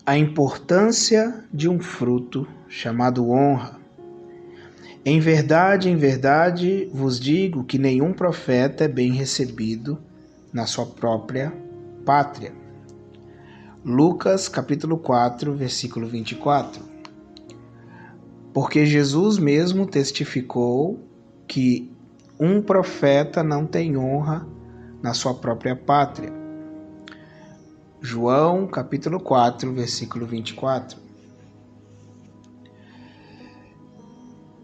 A importância de um fruto chamado honra. Em verdade vos digo que nenhum profeta é bem recebido na sua própria pátria. Lucas capítulo 4, versículo 24. Porque Jesus mesmo testificou que um profeta não tem honra na sua própria pátria. João capítulo 4, versículo 24.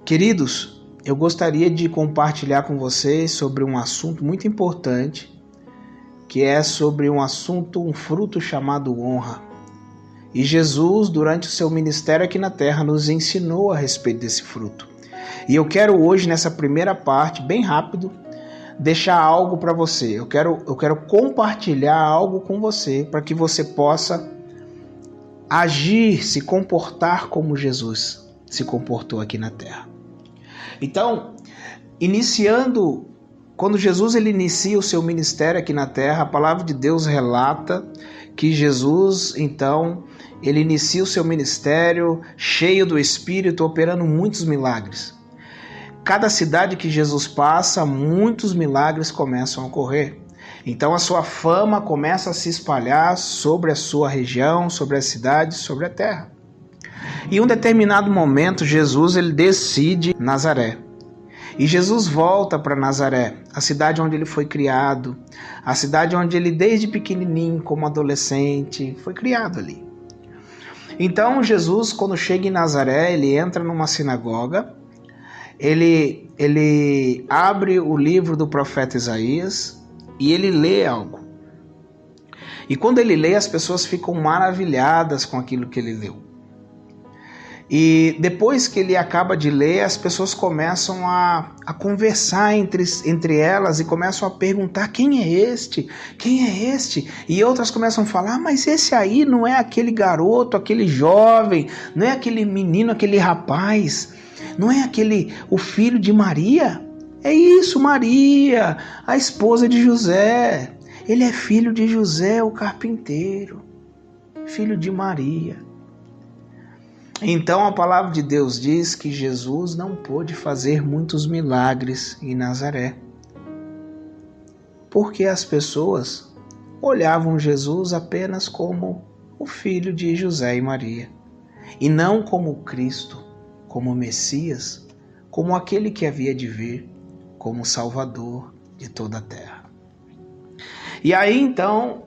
Queridos, eu gostaria de compartilhar com vocês sobre um assunto muito importante, que é sobre um fruto chamado honra. E Jesus, durante o seu ministério aqui na terra, nos ensinou a respeito desse fruto. E eu quero hoje, nessa primeira parte, bem rápido, deixar algo para você. Eu quero compartilhar algo com você para que você possa agir, se comportar como Jesus se comportou aqui na terra. Então, quando Jesus ele inicia o seu ministério aqui na terra, a palavra de Deus relata que Jesus, então, ele inicia o seu ministério cheio do Espírito, operando muitos milagres. Cada cidade que Jesus passa, muitos milagres começam a ocorrer. Então a sua fama começa a se espalhar sobre a sua região, sobre a cidade, sobre a terra. Em um determinado momento, Jesus ele decide Nazaré. E Jesus volta para Nazaré, a cidade onde ele foi criado, a cidade onde ele desde pequenininho, como adolescente, foi criado ali. Então Jesus, quando chega em Nazaré, ele entra numa sinagoga, ele abre o livro do profeta Isaías e ele lê algo. E quando ele lê, as pessoas ficam maravilhadas com aquilo que ele leu. E depois que ele acaba de ler, as pessoas começam a conversar entre elas e começam a perguntar: quem é este? Quem é este? E outras começam a falar: mas esse aí não é aquele garoto, aquele jovem, não é aquele menino, aquele rapaz, não é o filho de Maria? É isso, Maria, a esposa de José. Ele é filho de José, o carpinteiro, filho de Maria. Então a palavra de Deus diz que Jesus não pôde fazer muitos milagres em Nazaré, porque as pessoas olhavam Jesus apenas como o filho de José e Maria, e não como o Cristo, como o Messias, como aquele que havia de vir, como o Salvador de toda a terra. E aí então,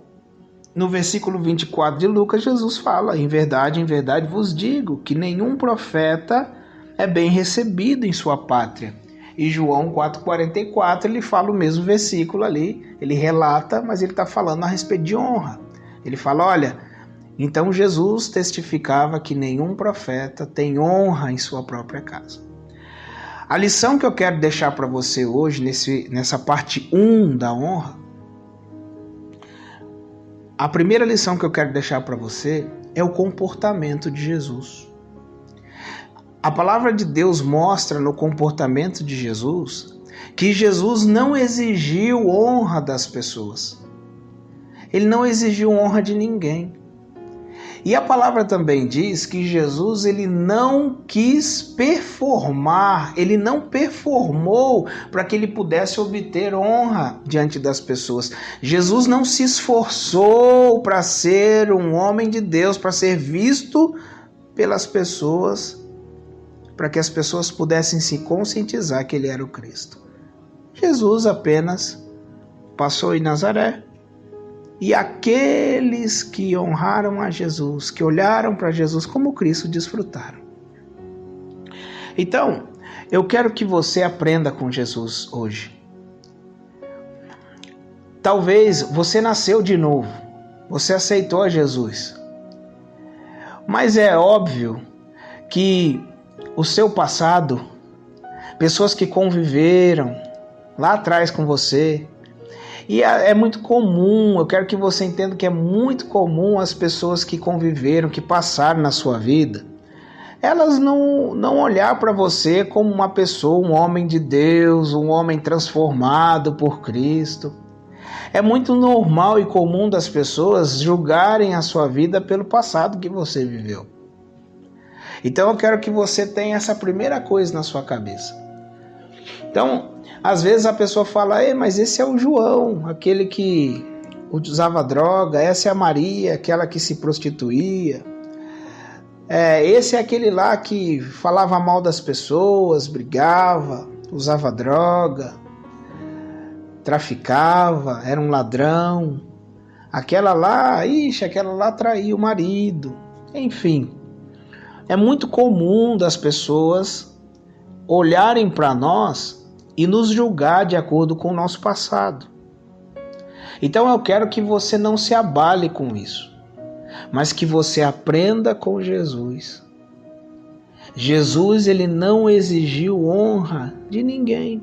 no versículo 24 de Lucas, Jesus fala: em verdade vos digo que nenhum profeta é bem recebido em sua pátria. E João 4,44, ele fala o mesmo versículo ali, ele relata, mas ele está falando a respeito de honra. Ele fala: olha, então Jesus testificava que nenhum profeta tem honra em sua própria casa. A lição que eu quero deixar para você hoje, nessa parte 1 da honra, a primeira lição que eu quero deixar para você é o comportamento de Jesus. A palavra de Deus mostra no comportamento de Jesus que Jesus não exigiu honra das pessoas. Ele não exigiu honra de ninguém. E a palavra também diz que Jesus ele não quis performar, ele não performou para que ele pudesse obter honra diante das pessoas. Jesus não se esforçou para ser um homem de Deus, para ser visto pelas pessoas, para que as pessoas pudessem se conscientizar que ele era o Cristo. Jesus apenas passou em Nazaré. E aqueles que honraram a Jesus, que olharam para Jesus como Cristo, desfrutaram. Então, eu quero que você aprenda com Jesus hoje. Talvez você nasceu de novo, você aceitou a Jesus. Mas é óbvio que o seu passado, pessoas que conviveram lá atrás com você, e é muito comum, eu quero que você entenda que é muito comum as pessoas que conviveram, que passaram na sua vida, elas não olhar para você como uma pessoa, um homem de Deus, um homem transformado por Cristo. É muito normal e comum das pessoas julgarem a sua vida pelo passado que você viveu. Então eu quero que você tenha essa primeira coisa na sua cabeça. Então, às vezes a pessoa fala, mas esse é o João, aquele que usava droga, essa é a Maria, aquela que se prostituía. Esse é aquele lá que falava mal das pessoas, brigava, usava droga, traficava, era um ladrão. Aquela lá traía o marido. Enfim, é muito comum das pessoas olharem para nós e nos julgar de acordo com o nosso passado. Então eu quero que você não se abale com isso, mas que você aprenda com Jesus. Jesus, ele não exigiu honra de ninguém.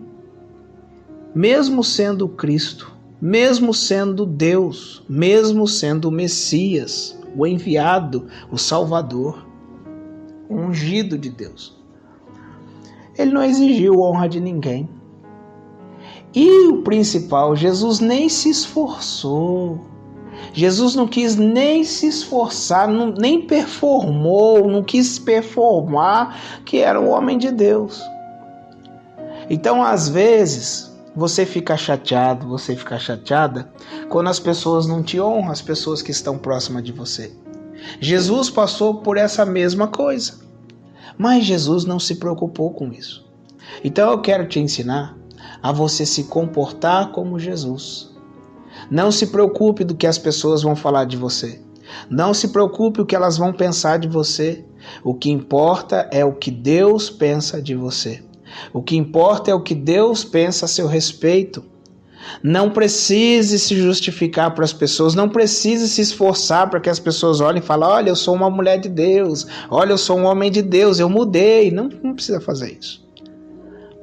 Mesmo sendo Cristo, mesmo sendo Deus, mesmo sendo o Messias, o enviado, o Salvador, o ungido de Deus. Ele não exigiu honra de ninguém. E o principal, Jesus nem se esforçou. Jesus não quis nem se esforçar, nem performou, não quis performar que era o homem de Deus. Então, às vezes, você fica chateado, você fica chateada quando as pessoas não te honram, as pessoas que estão próximas de você. Jesus passou por essa mesma coisa, mas Jesus não se preocupou com isso. Então eu quero te ensinar a você se comportar como Jesus. Não se preocupe do que as pessoas vão falar de você. Não se preocupe o que elas vão pensar de você. O que importa é o que Deus pensa de você. O que importa é o que Deus pensa a seu respeito. Não precise se justificar para as pessoas, não precise se esforçar para que as pessoas olhem e falem, olha, eu sou uma mulher de Deus, olha, eu sou um homem de Deus, eu mudei. Não precisa fazer isso.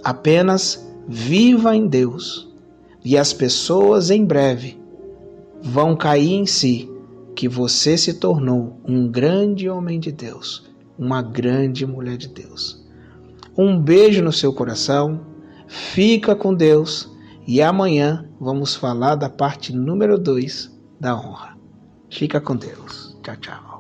Apenas viva em Deus e as pessoas em breve vão cair em si que você se tornou um grande homem de Deus, uma grande mulher de Deus. Um beijo no seu coração, fica com Deus e amanhã vamos falar da parte número 2 da honra. Fica com Deus. Tchau, tchau.